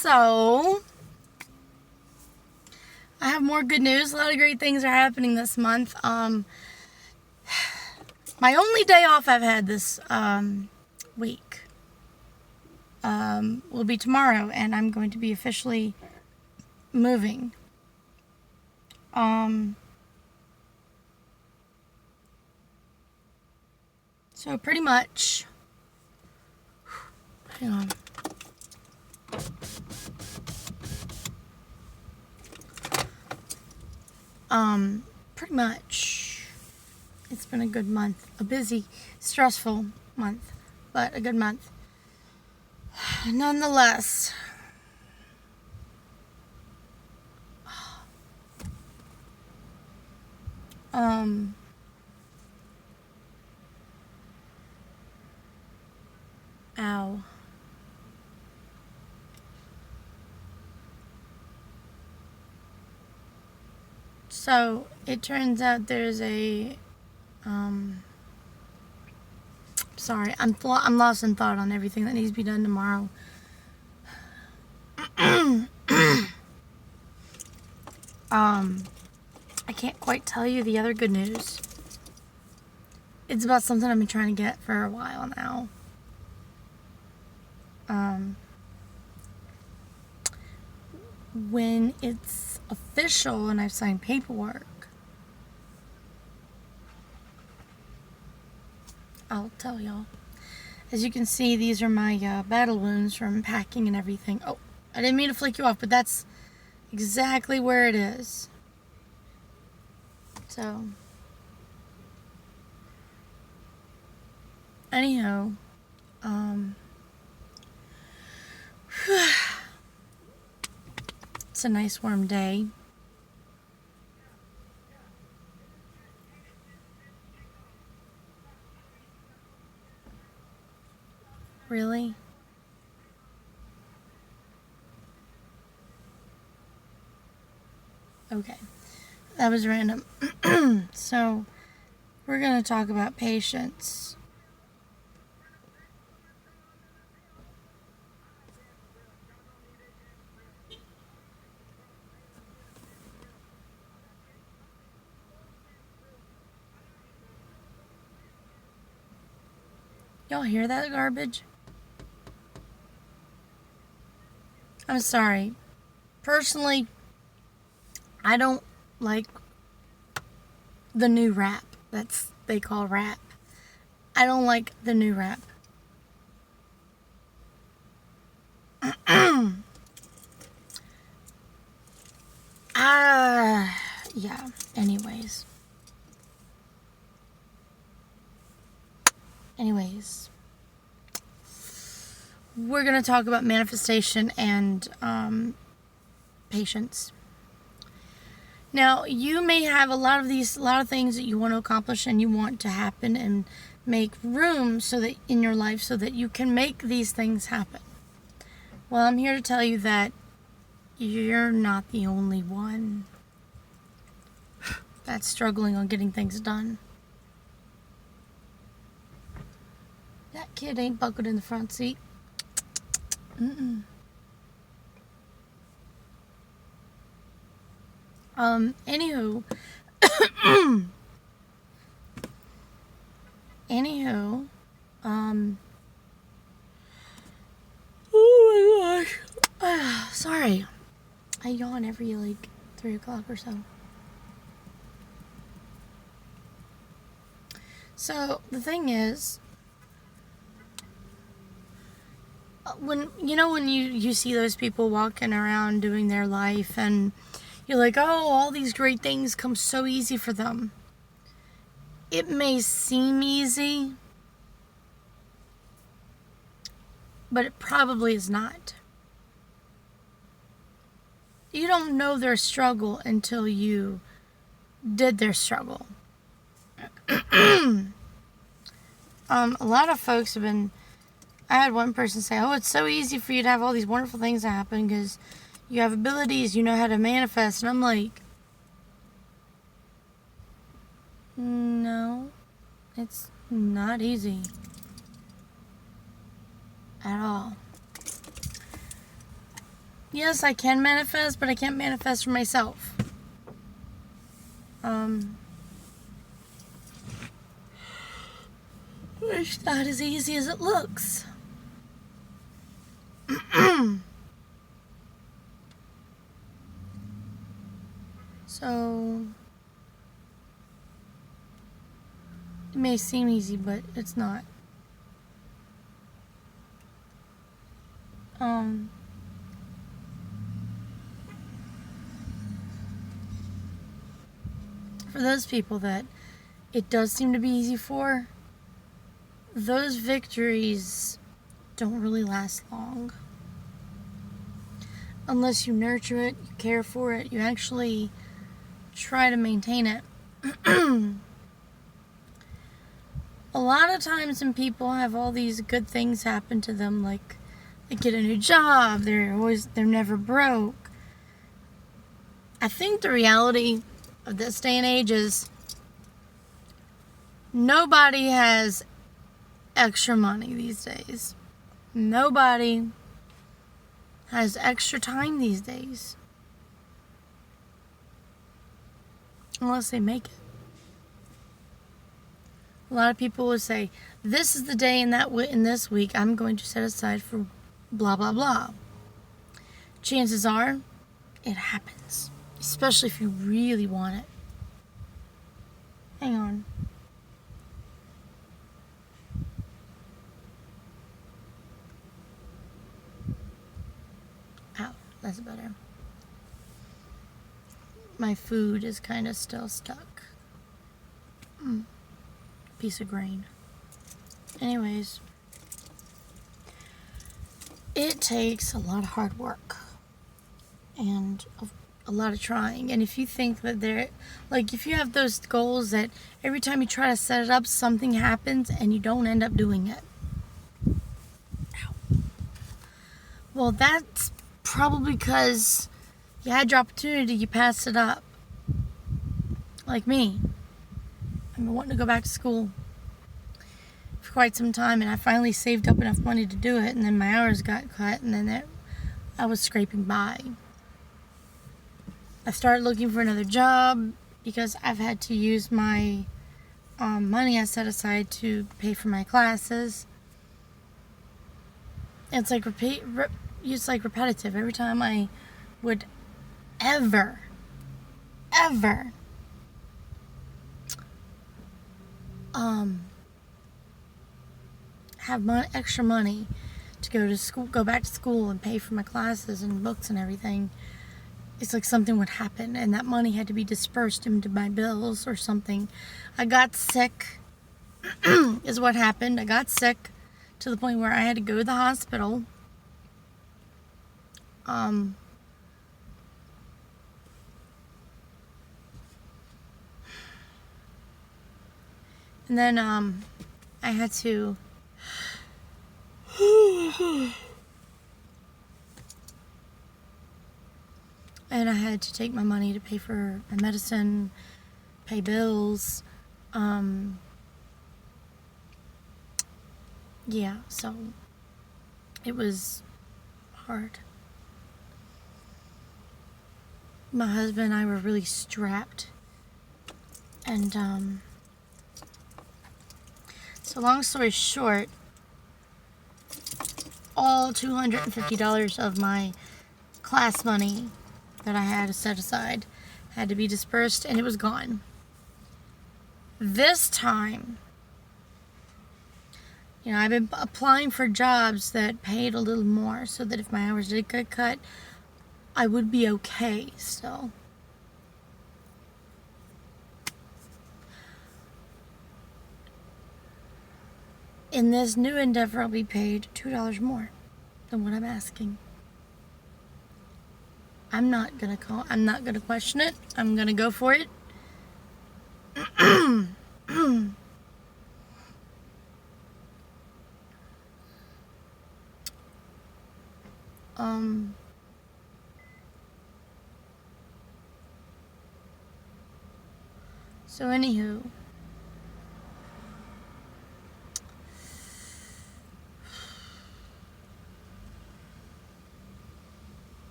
So, I have more good news. A lot of great things are happening this month. My only day off I've had this week will be tomorrow, and I'm going to be officially moving. So pretty much, hang on. Pretty much, it's been a good month. A busy, stressful month, but a good month. Nonetheless, ow. So, it turns out there's a, sorry, I'm lost in thought on everything that needs to be done tomorrow. I can't quite tell you the other good news. It's about something I've been trying to get for a while now. When it's official and I've signed paperwork, I'll tell y'all. As you can see, these are my battle wounds from packing and everything. Oh, I didn't mean to flick you off, but that's exactly where it is. So, anyhow, it's a nice warm day. Really? Okay. That was random. So, we're going to talk about patience. Y'all hear that garbage? I'm sorry. Personally, I don't like the new rap they call rap. I don't like the new rap. Yeah, anyways. We're going to talk about manifestation and patience. Now, you may have a lot of things that you want to accomplish and you want to happen and make room so that in your life so that you can make these things happen. Well, I'm here to tell you that you're not the only one that's struggling on getting things done. That kid ain't buckled in the front seat. Anywho, oh my gosh. Sorry. I yawn every 3 o'clock or so. So, the thing is, when you see those people walking around doing their life and you're like, oh, all these great things come so easy for them. It may seem easy, but it probably is not. You don't know their struggle until you did their struggle. A lot of folks have been... I had one person say, oh, it's so easy for you to have all these wonderful things that happen because you have abilities, you know how to manifest. And I'm like, no, it's not easy at all. Yes, I can manifest, but I can't manifest for myself. It's not as easy as it looks. So, it may seem easy, but it's not. For those people that it does seem to be easy for, those victories don't really last long. Unless you nurture it, you care for it, you actually try to maintain it. A lot of times when people have all these good things happen to them, like they get a new job, they're never broke. I think the reality of this day and age is nobody has extra money these days. Nobody has extra time these days. Unless they make it. A lot of people would say, this is the day in this week I'm going to set aside for blah, blah, blah. Chances are, it happens. Especially if you really want it. Hang on. Ow, that's better. My food is kind of still stuck. Piece of grain. Anyways, it takes a lot of hard work and a lot of trying. And if you think that if you have those goals that every time you try to set it up, something happens and you don't end up doing it. Ow. Well, that's probably because you had your opportunity, you passed it up. Like me. I've been wanting to go back to school for quite some time, and I finally saved up enough money to do it, and then my hours got cut, and then I was scraping by. I started looking for another job because I've had to use my money I set aside to pay for my classes. It's like repetitive. Every time I would ever have extra money to go back to school and pay for my classes and books and everything, it's like something would happen and that money had to be dispersed into my bills or something. I got sick is what happened. I got sick to the point where I had to go to the hospital. And then I had to take my money to pay for my medicine, pay bills. Yeah, so it was hard. My husband and I were really strapped. And so long story short, all $250 of my class money that I had set aside had to be dispersed, and it was gone. This time, I've been applying for jobs that paid a little more so that if my hours did get cut, I would be okay still. In this new endeavor, I'll be paid $2 more than what I'm asking. I'm not gonna question it. I'm gonna go for it. So anywho,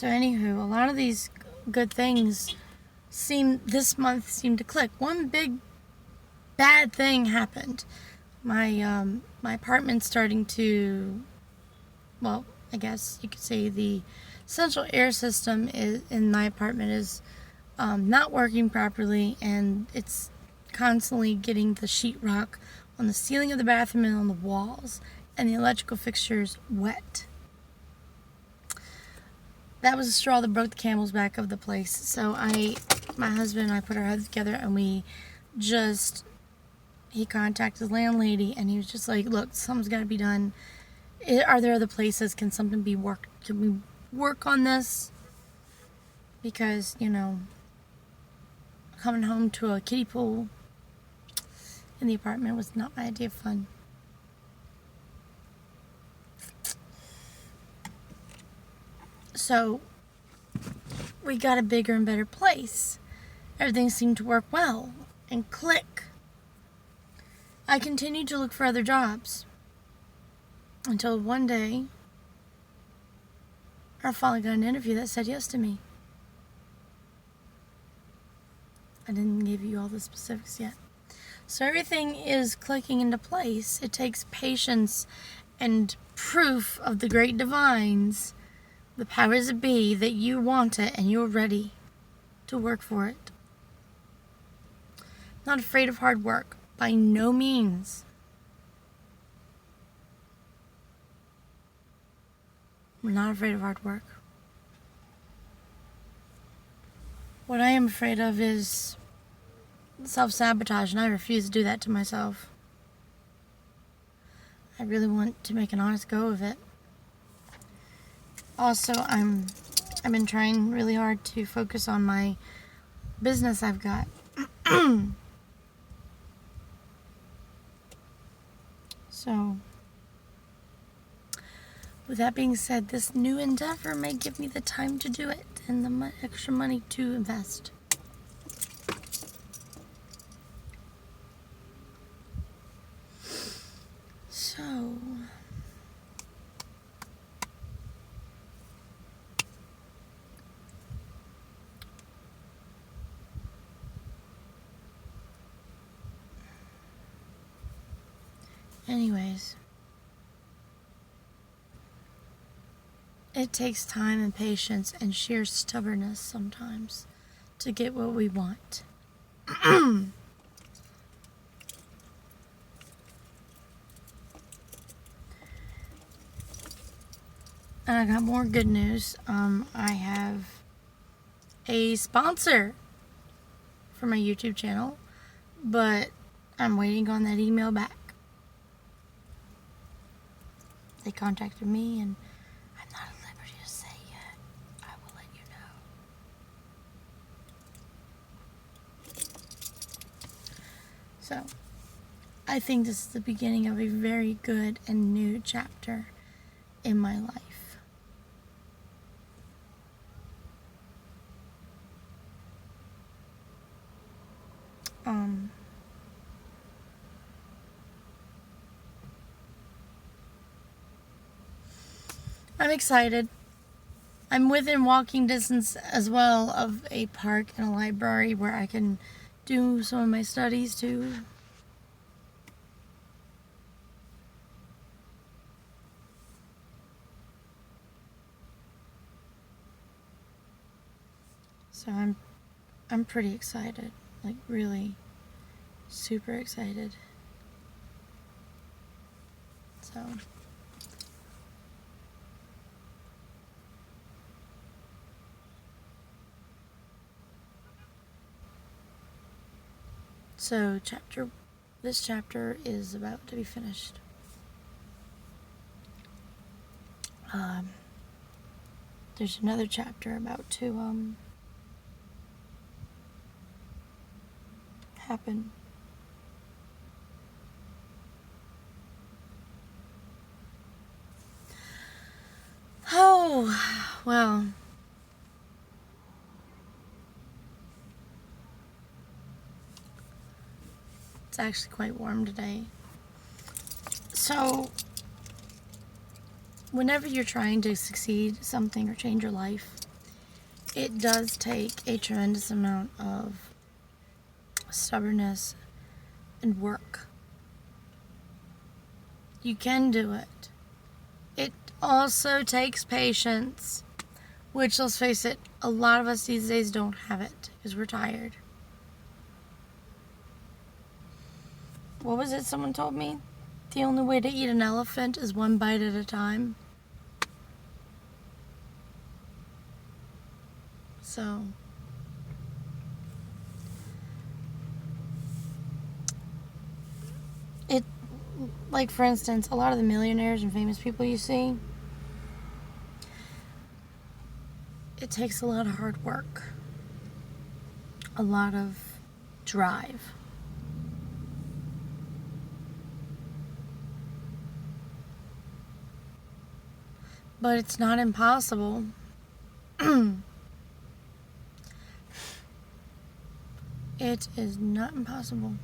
So anywho, a lot of these good things this month seemed to click. One big bad thing happened. My apartment's starting to, well, I guess you could say the central air system in my apartment is not working properly, and it's constantly getting the sheetrock on the ceiling of the bathroom and on the walls, and the electrical fixtures wet. That was the straw that broke the camel's back of the place. So my husband and I put our heads together, and he contacted the landlady, and he was just like, look, something's got to be done. Are there other places? Can we work on this? Because, coming home to a kiddie pool in the apartment was not my idea of fun. So we got a bigger and better place. Everything seemed to work well and click. I continued to look for other jobs until one day I finally got an interview that said yes to me. I didn't give you all the specifics yet. So everything is clicking into place. It takes patience and proof of the great divines, the powers that be, that you want it and you're ready to work for it. Not afraid of hard work, by no means. We're not afraid of hard work. What I am afraid of is self-sabotage, and I refuse to do that to myself. I really want to make an honest go of it. Also, I've been trying really hard to focus on my business I've got. So, with that being said, this new endeavor may give me the time to do it and the extra money to invest. So, anyways, it takes time and patience and sheer stubbornness sometimes to get what we want. And I got more good news. I have a sponsor for my YouTube channel, but I'm waiting on that email back. They contacted me, and I'm not at liberty to say yet. I will let you know. So, I think this is the beginning of a very good and new chapter in my life. I'm excited. I'm within walking distance as well of a park and a library where I can do some of my studies too. So I'm pretty excited, like really super excited. So this chapter is about to be finished. There's another chapter about to happen. Oh, well. It's actually quite warm today. So, whenever you're trying to succeed something or change your life, it does take a tremendous amount of stubbornness and work. You can do it. It also takes patience, which, let's face it, a lot of us these days don't have it because we're tired. What was it someone told me? The only way to eat an elephant is one bite at a time. So, it, like for instance, a lot of the millionaires and famous people you see, it takes a lot of hard work, a lot of drive. But it's not impossible. It is not impossible.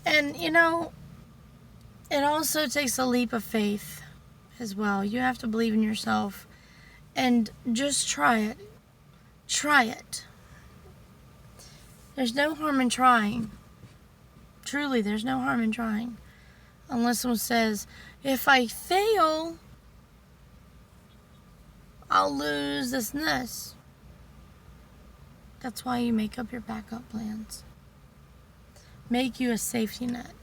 And you know, it also takes a leap of faith as well. You have to believe in yourself and just try it. Try it. There's no harm in trying. Truly, there's no harm in trying. Unless someone says, if I fail, I'll lose this and this. That's why you make up your backup plans. Make you a safety net.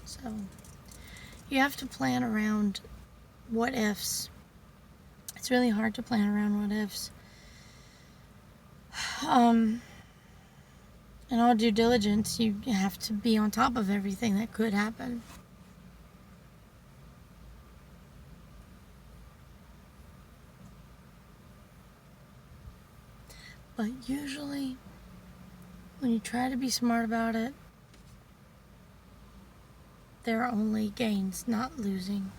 So, you have to plan around what ifs. It's really hard to plan around what ifs. In all due diligence, you have to be on top of everything that could happen. But usually, when you try to be smart about it, there are only gains, not losing.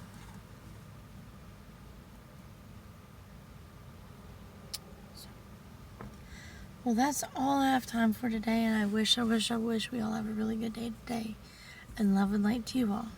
Well, that's all I have time for today, and I wish we all have a really good day today. And love and light to you all.